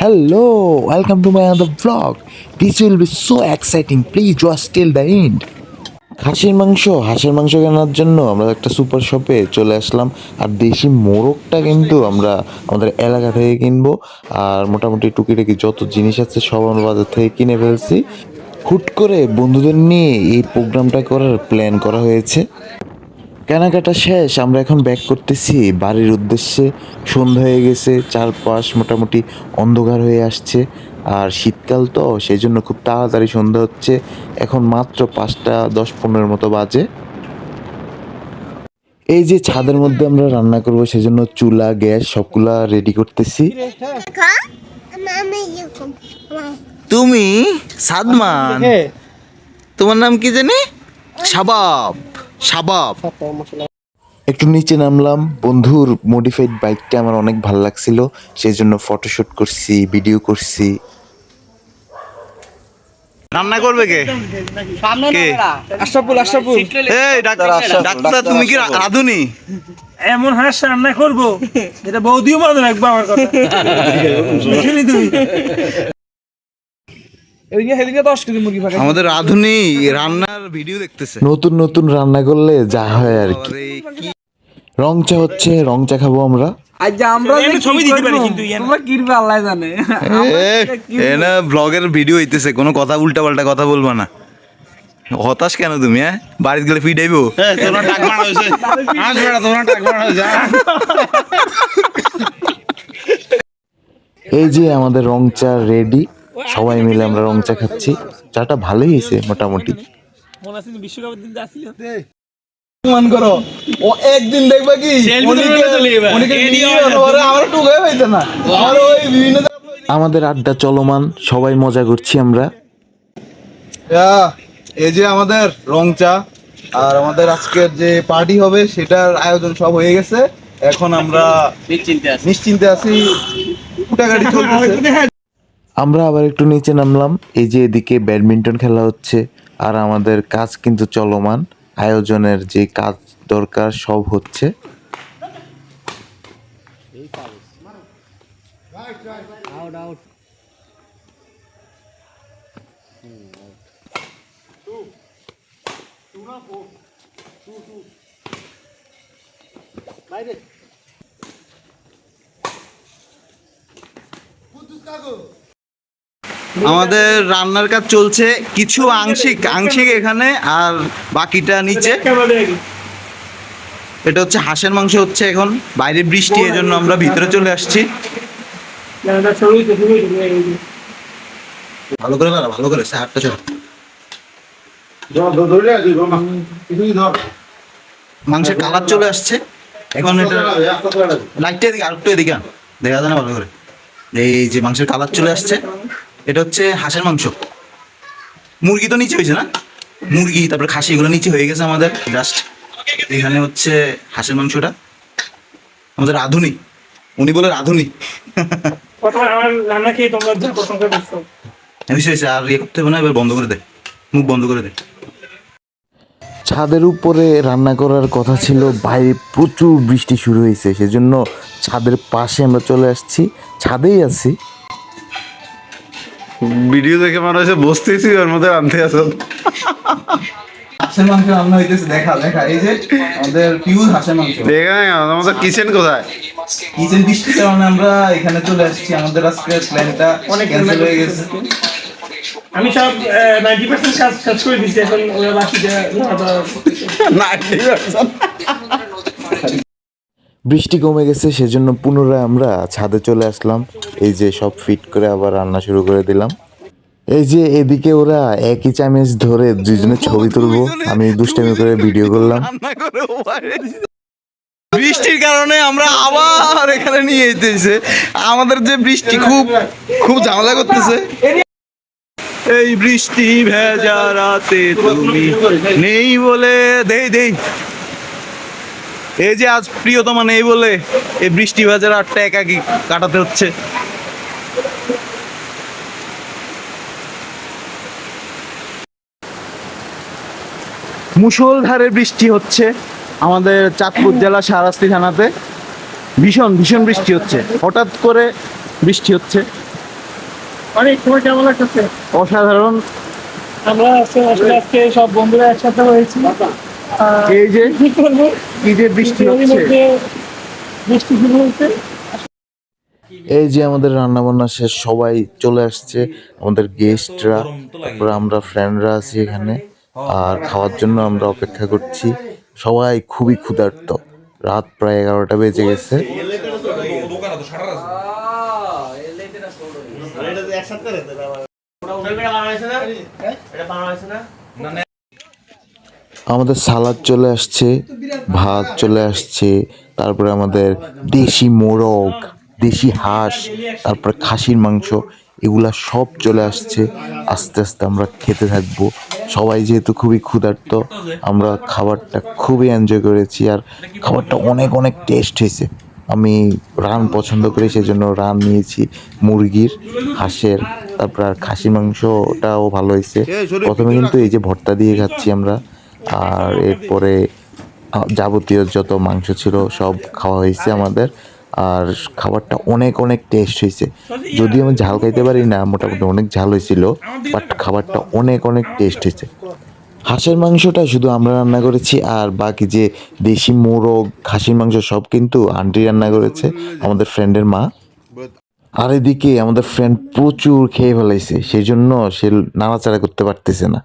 Hello, welcome to my other vlog. This will be so exciting. Please watch till the end. হাঁসের মাংস কেনার জন্য আমরা একটা সুপার শপে চলে আসলাম। আর দেশি মোরগটা কিন্তু আমরা আমাদের এলাকা থেকে কিনবো। আর মোটামুটি টুকিটাকি যত জিনিস আছে সব আমরা বাজার থেকে কিনে ফেলছি। হুট করে বন্ধুদের নিয়ে এই প্রোগ্রামটা করার প্ল্যান করা হয়েছে। কেনাকাটা শেষ, আমরা এখন ব্যাক করতেছি বাড়ির উদ্দেশ্যে। সন্ধ্যা হয়ে গেছে, চারপাশ মোটামুটি অন্ধকার হয়ে আসছে। আর শীতকাল তো, সেই জন্য খুব তাড়াতাড়ি সন্ধ্যা হচ্ছে। এখন মাত্র 5:10-15 মতো বাজে। এই যে ছাদের মধ্যে আমরা রান্না করব, সেজন্য চুলা গ্যাস সবগুলা রেডি করতেছি। তুমি সাদমান, তোমার নাম কি জানি? শাবাব। শাবাব। একটু নিচে নামলাম। বন্ধুর মডিফাইড বাইকটা আমার অনেক ভালো লাগছিল, সেই জন্য ফটোশুট করছি, ভিডিও করছি। রান্না করবে কে? কে? আশরাফুল এই ডাক্তার, তুমি কি রাঁধুনি? এমন হাঁস রান্না করবো এটা বৌদিও মনে রাখবো আমার কথা। শুনি তুমি এদিকে 10 কেজি মুরগি ফাঁকা। আমাদের রাঁধুনি রান্নার ভিডিও দেখতেছে। নতুন নতুন রান্না করলে যা হয় আর কি। রং চা হচ্ছে, রং চা খাবো আমরা। আজ আমরা ছবি দিতে পারি কিন্তু তোমরা কি করবে আল্লাহ জানে। এনা ব্লগের ভিডিও হইতেছে, কোনো কথা উল্টাপাল্টা কথা বলবা না। হতাশ কেন তুমি? বাড়িতে গেলে ফিট আইবো। তোমরা টাক মারা হইছে আজ বেড়া তোমরা টাক মারা হইছে। এই যে আমাদের রং চা রেডি, সবাই মিলে আমরা রং চা খাচ্ছি। চাটা ভালোই হয়েছে মোটামুটি। মনে আছে বিশ্বকাপের দিন আসছিল মান করো ও একদিন দেখবা কি আমার টুকাই হইছে না আর ওই বিভিন্ন আমাদের আড্ডা চলমান, সবাই মজা করছি আমরা। এই যে আমাদের রং চা আর আমাদের আজকের যে পার্টি হবে সেটার আয়োজন সব হয়ে গেছে। এখন আমরা নিশ্চিন্তে আছি, কুটাকাটি চলতেছে। আমরা আবার একটু নিচে নামলাম। এই যে এদিকে ব্যাডমিন্টন খেলা হচ্ছে, আর আমাদের কাজ কিন্তু চলমান। আয়োজনের যে কাজ দরকার সব হচ্ছে। আমাদের রান্নার কাজ চলছে, কিছু আংশিক এখানে আর বাকিটা নিচে। এটা হচ্ছে হাঁসের মাংস হচ্ছে এখন। বাইরে বৃষ্টি, এই জন্য আমরা ভিতরে চলে আসছি। ভালো করে না, ভালো করে হাতটা চল। মাংসের কালার চলে আসছে এখন। এটা লাইটটা এদিকে, আরেকটু এদিকে দেখা যায় না ভালো করে। এই যে মাংসের কালার চলে আসছে, এটা হচ্ছে হাঁসের মাংস। মুরগি তো নিচে হয়েছে না, মুরগি তারপরে খাসি এগুলো নিচে হয়ে গেছে আমাদের। জাস্ট এখানে হচ্ছে হাঁসের মাংসটা। আমাদের রাঁধুনি, উনি বলে রাঁধুনি। আর ইয়ে করতে হবে না, এবার বন্ধ করে দে, মুখ বন্ধ করে দে। ছাদের উপরে রান্না করার কথা ছিল, বাইরে প্রচুর বৃষ্টি শুরু হয়েছে, সেজন্য ছাদের পাশে আমরা চলে আসছি। ছাদেই আছি। ভিডিও দেখে মনে হচ্ছে বসতেছি, ওর মধ্যে আনতে আসো। হাঁসের মাংস রান্না হইতেছে, দেখা এই যে আমাদের পিউর হাঁসের মাংস। দেখা আমাদের কিচেন কোথায়? কিচেন বৃষ্টির কারণে আমরা এখানে চলে আসছি। আমাদের আজকে প্ল্যানটা অনেক ক্যান্সেল হয়ে গেছে। আমি সব 90% কাজ শেষ করে দিয়েছি, এখন ওরা বাকিটা বৃষ্টি কমে গেছে, সেজন্য পুনরায় আমরা ছাদে চলে আসলাম। এই যে সব ফিট করে আবার রান্না শুরু করে দিলাম। এই যে এদিকে ওরা একই চামচ ধরে দুইজনে ছবি তুলবো, আমি দুষ্টামি করে ভিডিও করলাম। বৃষ্টির কারণে আমরা আবার এখানে নিয়ে যেতেছে। আমাদের যে বৃষ্টি খুব খুব ঝামেলা করতেছে। এই বৃষ্টি ভেজা রাতে তুমি নেই বলে দেই। এই যে আজ প্রিয়তমা নেই বলে এই বৃষ্টি ভেজা রাতটা একাকি কাটাতে হচ্ছে। মুষলধারে বৃষ্টি হচ্ছে আমাদের চাঁদপুর জেলা শাহরাস্তি থানাতে। ভীষণ বৃষ্টি হচ্ছে, হঠাৎ করে বৃষ্টি হচ্ছে। অনেক সময় কেমন লাগতেছে? অসাধারণ। আমরা আসলে আজকে সব বন্ধুরা একসাথে হয়েছি। এই যে কি করবো, কি যে বৃষ্টি এরই হচ্ছে। মধ্যে বৃষ্টি শুরু হয়েছে। এই যে আমাদের রান্না বান্না শেষ, সবাই চলে আসছে, আমাদের গেস্টরা, তারপরে আমরা ফ্রেন্ডরা আছি এখানে, আর খাওয়ার জন্য আমরা অপেক্ষা করছি। সবাই খুবই ক্ষুধার্ত, রাত প্রায় 11টা বেজে গেছে। আমাদের সালাদ চলে আসছে, ভাত চলে আসছে, তারপরে আমাদের দেশি মোরগ, দেশি হাঁস, তারপরে খাসির মাংস, এগুলা সব চলে আসছে। আস্তে আস্তে আমরা খেতে থাকবো। সবাই যেহেতু খুবই ক্ষুধার্ত, আমরা খাবারটা খুবই এনজয় করেছি, আর খাবারটা অনেক অনেক টেস্ট হয়েছে। আমি রান পছন্দ করি, সেই জন্য রান নিয়েছি মুরগির, হাঁসের, তারপর আর খাসির মাংসটাও ভালো হয়েছে। প্রথমে কিন্তু এই যে ভর্তা দিয়ে খাচ্ছি আমরা, আর এরপরে যাবতীয় যত মাংস ছিল সব খাওয়া হয়েছে আমাদের। আর খাবারটা অনেক অনেক টেস্ট হয়েছে, যদিও আমি ঝাল খাইতে পারি না, মোটামুটি অনেক ঝাল হয়েছিল, বাট খাবারটা অনেক অনেক টেস্ট হয়েছে। হাঁসের মাংসটা শুধু আমরা রান্না করেছি, আর বাকি যে দেশি মোরগ, খাসির মাংস সব কিন্তু আন্টি রান্না করেছে, আমাদের ফ্রেন্ডের মা। আর এদিকে আমাদের ফ্রেন্ড প্রচুর খেয়ে ফেলাইছে, সেই জন্য সে নাড়াচাড়া করতে পারতেছে না।